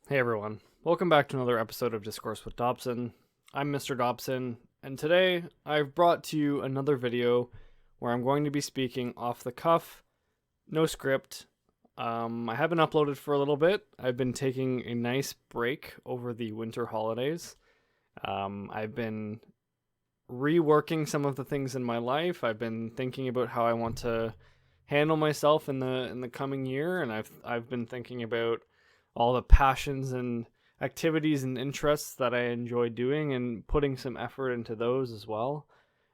Hey everyone, welcome back to another episode of Discourse with Dobson. I'm Mr. Dobson, and today I've brought to you another video where I'm going to be speaking off the cuff, no script. I haven't uploaded for a little bit. I've been taking a nice break over the winter holidays. I've been reworking some of the things in my life. I've been thinking about how I want to handle myself in the coming year, and I've been thinking about all the passions and activities and interests that I enjoy doing and putting some effort into those as well.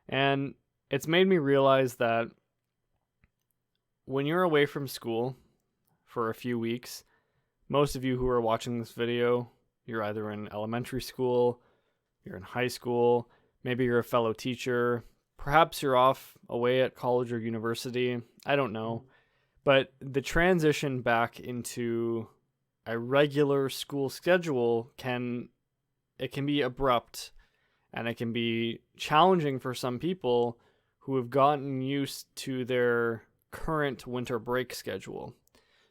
And it's made me realize that when you're away from school for a few weeks, most of you who are watching this video, you're either in elementary school, you're in high school, maybe you're a fellow teacher, perhaps you're off away at college or university, I don't know. But the transition back into a regular school schedule can be abrupt, and it can be challenging for some people who have gotten used to their current winter break schedule.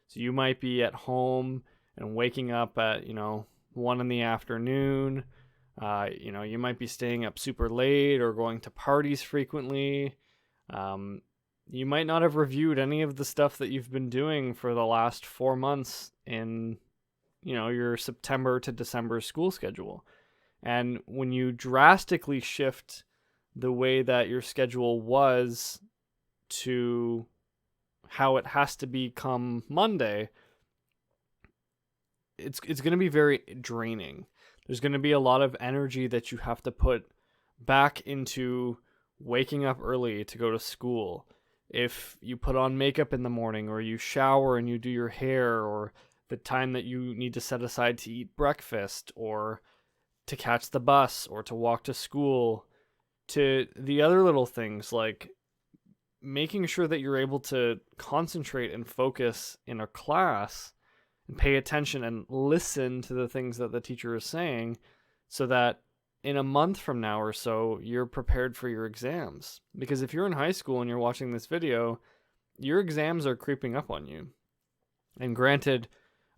So you might be at home and waking up at 1 in the afternoon. You might be staying up super late or going to parties frequently. You might not have reviewed any of the stuff that you've been doing for the last 4 months in your September to December school schedule. And when you drastically shift the way that your schedule was to how it has to be come Monday, it's going to be very draining. There's going to be a lot of energy that you have to put back into waking up early to go to school. If you put on makeup in the morning, or you shower and you do your hair, or the time that you need to set aside to eat breakfast, or to catch the bus, or to walk to school, to the other little things like making sure that you're able to concentrate and focus in a class and pay attention and listen to the things that the teacher is saying, so that in a month from now or so, you're prepared for your exams. Because if you're in high school and you're watching this video, your exams are creeping up on you. And granted,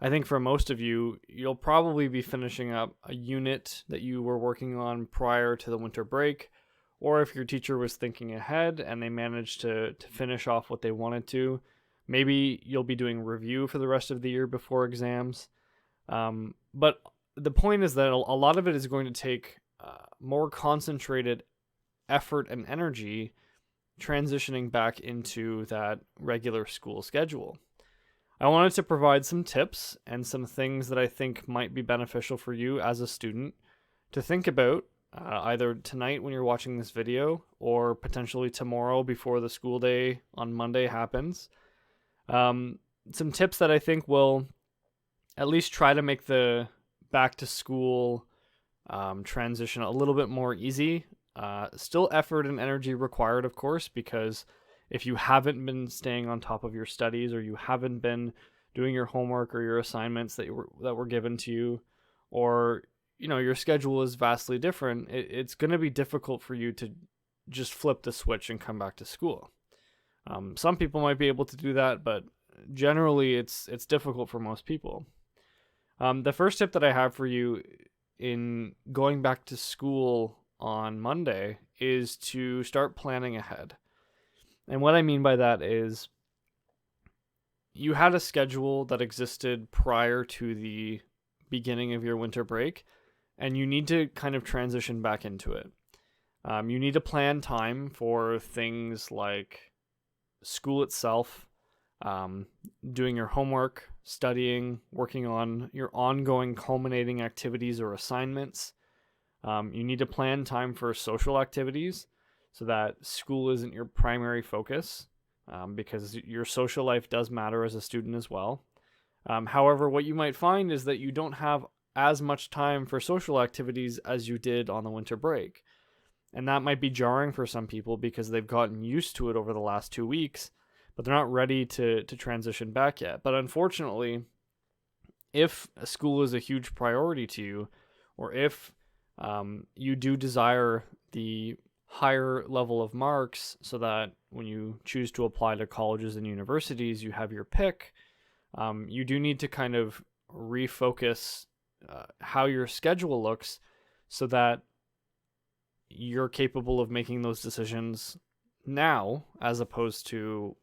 I think for most of you, you'll probably be finishing up a unit that you were working on prior to the winter break, or if your teacher was thinking ahead and they managed to finish off what they wanted to, maybe you'll be doing review for the rest of the year before exams. But the point is that a lot of it is going to take more concentrated effort and energy transitioning back into that regular school schedule. I wanted to provide some tips and some things that I think might be beneficial for you as a student to think about either tonight when you're watching this video, or potentially tomorrow before the school day on Monday happens. Some tips that I think will at least try to make the back to school transition a little bit more easy. Still effort and energy required, of course, because if you haven't been staying on top of your studies, or you haven't been doing your homework or your assignments that were given to you, or your schedule is vastly different, it's going to be difficult for you to just flip the switch and come back to school. Some people might be able to do that, but generally it's difficult for most people. The first tip that I have for you in going back to school on Monday is to start planning ahead. And what I mean by that is, you had a schedule that existed prior to the beginning of your winter break, and you need to kind of transition back into it. You need to plan time for things like school itself, doing your homework, studying, working on your ongoing culminating activities or assignments. You need to plan time for social activities, so that school isn't your primary focus, because your social life does matter as a student as well. However, what you might find is that you don't have as much time for social activities as you did on the winter break. And that might be jarring for some people because they've gotten used to it over the last 2 weeks, but they're not ready to transition back yet. But unfortunately, if school is a huge priority to you, or if you do desire the higher level of marks so that when you choose to apply to colleges and universities, you have your pick, you do need to kind of refocus how your schedule looks so that you're capable of making those decisions now as opposed to,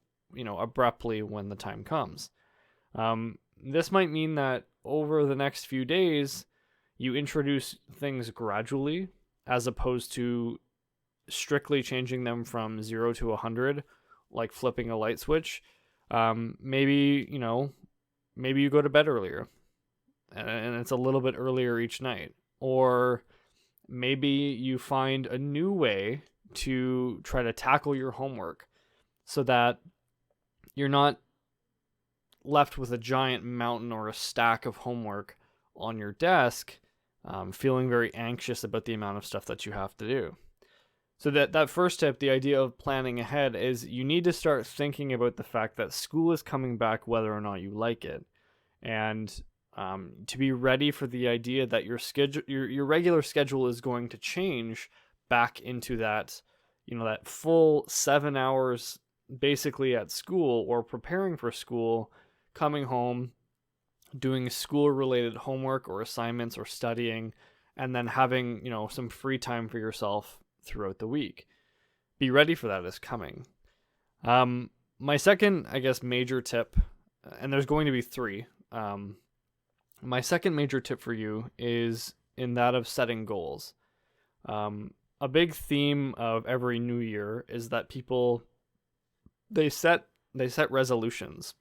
abruptly when the time comes. This might mean that over the next few days, you introduce things gradually as opposed to strictly changing them from 0 to 100, like flipping a light switch. Maybe you go to bed earlier and it's a little bit earlier each night. Or maybe you find a new way to try to tackle your homework so that you're not left with a giant mountain or a stack of homework on your desk, feeling very anxious about the amount of stuff that you have to do. So that first tip, the idea of planning ahead, is you need to start thinking about the fact that school is coming back whether or not you like it. And to be ready for the idea that your schedule, your regular schedule is going to change back into that, that full 7 hours basically at school or preparing for school, coming home, doing school-related homework or assignments or studying, and then having, some free time for yourself throughout the week. Be ready for that is coming. My second, I guess, major tip, and there's going to be three. My second major tip for you is in that of setting goals. A big theme of every new year is that people, they set resolutions.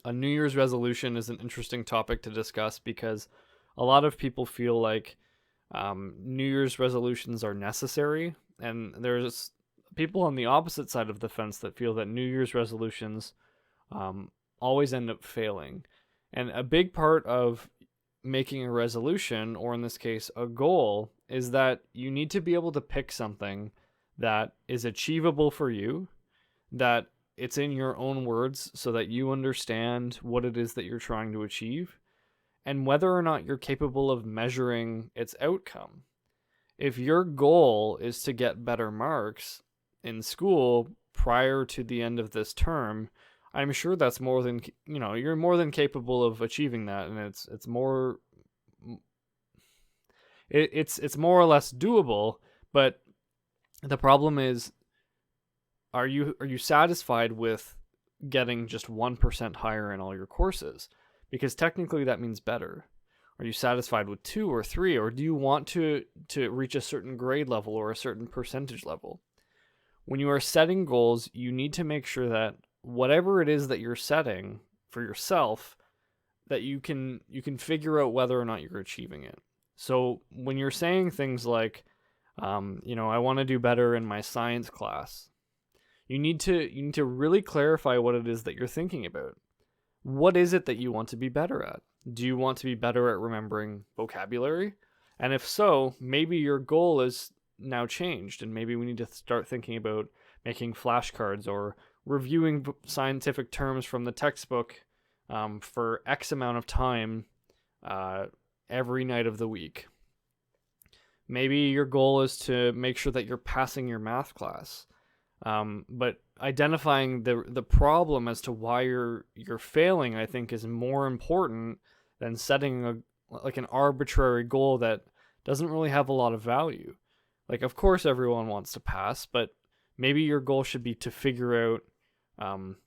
A New Year's resolution is an interesting topic to discuss because a lot of people feel like New Year's resolutions are necessary, and there's people on the opposite side of the fence that feel that New Year's resolutions always end up failing. And a big part of making a resolution, or in this case, a goal, is that you need to be able to pick something that is achievable for you, that it's in your own words so that you understand what it is that you're trying to achieve, and whether or not you're capable of measuring its outcome. If your goal is to get better marks in school prior to the end of this term, I'm sure that's more than, you're more than capable of achieving that, and it's more or less doable. But the problem is, are you satisfied with getting just 1% higher in all your courses? Because technically that means better. Are you satisfied with 2 or 3, or do you want to reach a certain grade level or a certain percentage level? When you are setting goals, you need to make sure that whatever it is that you're setting for yourself, that you can figure out whether or not you're achieving it. So when you're saying things like, I want to do better in my science class, you need to really clarify what it is that you're thinking about. What is it that you want to be better at? Do you want to be better at remembering vocabulary? And if so, maybe your goal is now changed, and maybe we need to start thinking about making flashcards or reviewing scientific terms from the textbook for X amount of time every night of the week. Maybe your goal is to make sure that you're passing your math class. But identifying the problem as to why you're failing, I think, is more important than setting an arbitrary goal that doesn't really have a lot of value. Like, of course, everyone wants to pass, but maybe your goal should be to figure out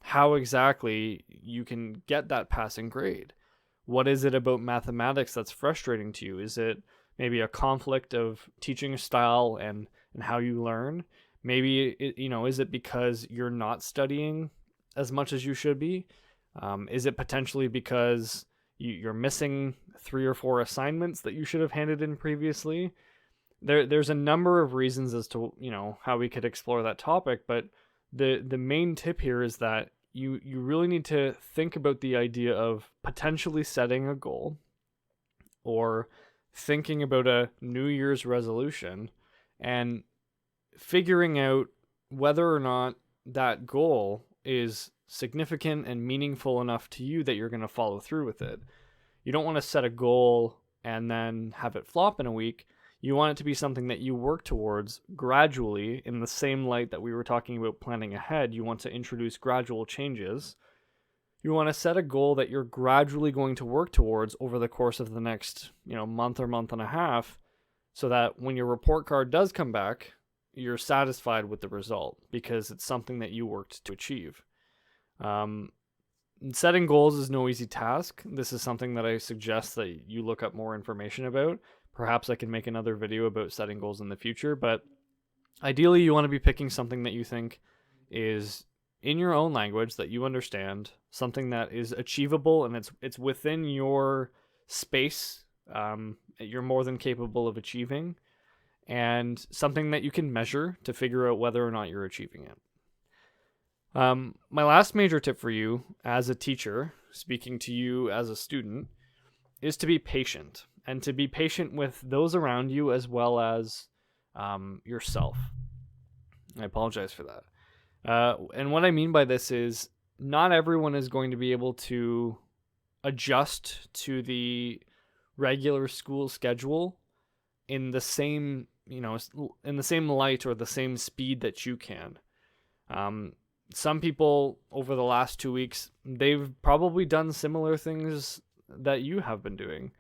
how exactly you can get that passing grade. What is it about mathematics that's frustrating to you? Is it maybe a conflict of teaching style and how you learn? Maybe, is it because you're not studying as much as you should be? Is it potentially because you're missing 3 or 4 assignments that you should have handed in previously? There's a number of reasons as to, how we could explore that topic, but the main tip here is that you really need to think about the idea of potentially setting a goal or thinking about a New Year's resolution and figuring out whether or not that goal is significant and meaningful enough to you that you're going to follow through with it. You don't want to set a goal and then have it flop in a week. You want it to be something that you work towards gradually, in the same light that we were talking about planning ahead. You want to introduce gradual changes. You want to set a goal that you're gradually going to work towards over the course of the next, month or month and a half, so that when your report card does come back, you're satisfied with the result because it's something that you worked to achieve. Setting goals is no easy task. This is something that I suggest that you look up more information about. Perhaps I can make another video about setting goals in the future, but ideally you want to be picking something that you think is in your own language, that you understand, something that is achievable and it's within your space, you're more than capable of achieving, and something that you can measure to figure out whether or not you're achieving it. My last major tip for you as a teacher, speaking to you as a student, is to be patient, and to be patient with those around you as well as yourself. I apologize for that. And what I mean by this is not everyone is going to be able to adjust to the regular school schedule in the same, in the same light or the same speed that you can. Some people over the last 2 weeks, they've probably done similar things that you have been doing.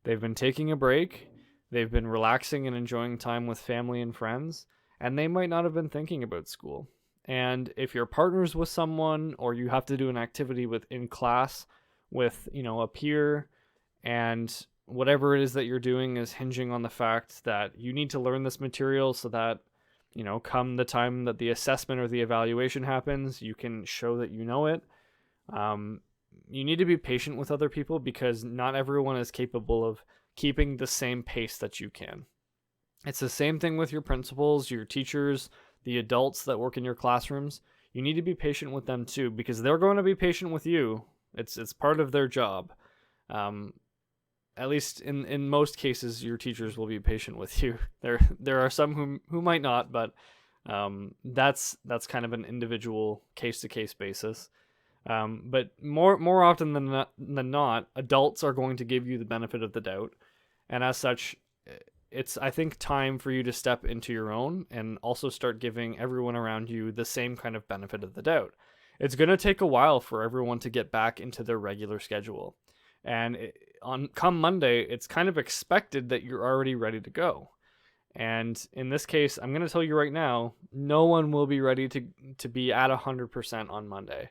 They've been taking a break, they've been relaxing and enjoying time with family and friends, and they might not have been thinking about school. And if you're partners with someone, or you have to do an activity in class with, a peer, and whatever it is that you're doing is hinging on the fact that you need to learn this material so that, come the time that the assessment or the evaluation happens, you can show that you know it. You need to be patient with other people because not everyone is capable of keeping the same pace that you can. It's the same thing with your principals, your teachers, the adults that work in your classrooms. You need to be patient with them too, because they're going to be patient with you. It's part of their job. At least in most cases, your teachers will be patient with you. There are some who might not, but that's kind of an individual case-to-case basis. But more often than not, adults are going to give you the benefit of the doubt, and as such, it's, I think, time for you to step into your own and also start giving everyone around you the same kind of benefit of the doubt. It's going to take a while for everyone to get back into their regular schedule. And come Monday, it's kind of expected that you're already ready to go. And in this case, I'm going to tell you right now, no one will be ready to be at 100% on Monday.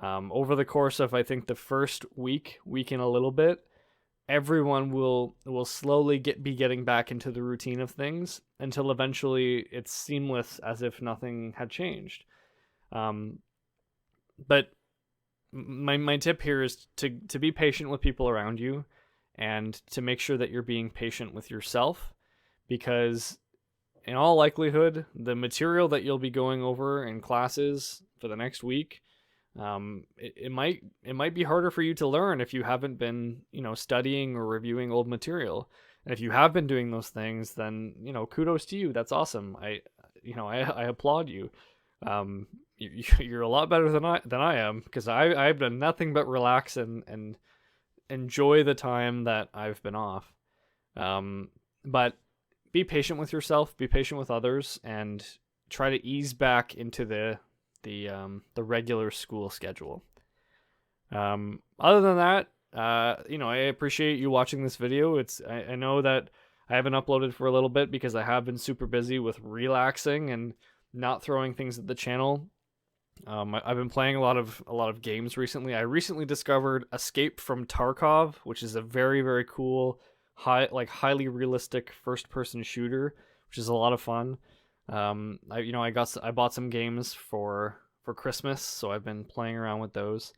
Over the course of, I think, the first week and a little bit, everyone will slowly be getting back into the routine of things until eventually it's seamless as if nothing had changed. But my tip here is to be patient with people around you, and to make sure that you're being patient with yourself, because in all likelihood, the material that you'll be going over in classes for the next week, it might be harder for you to learn if you haven't been, studying or reviewing old material. And if you have been doing those things, then, kudos to you. That's awesome. I applaud you. You're a lot better than I am, because I've done nothing but relax and enjoy the time that I've been off. But be patient with yourself, be patient with others, and try to ease back into the regular school schedule. Other than that, I appreciate you watching this video. I know that I haven't uploaded for a little bit because I have been super busy with relaxing and not throwing things at the channel. I've been playing a lot of games recently. I recently discovered Escape from Tarkov, which is a very, very cool, highly realistic first-person shooter, which is a lot of fun. I bought some games for Christmas, so I've been playing around with those.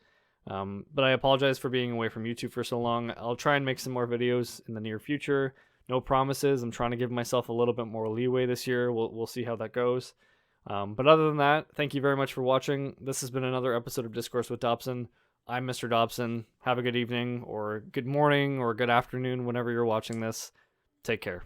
But I apologize for being away from YouTube for so long. I'll try and make some more videos in the near future. No promises. I'm trying to give myself a little bit more leeway this year. We'll see how that goes. But other than that, thank you very much for watching. This has been another episode of Discourse with Dobson. I'm Mr. Dobson. Have a good evening, or good morning, or good afternoon whenever you're watching this. Take care.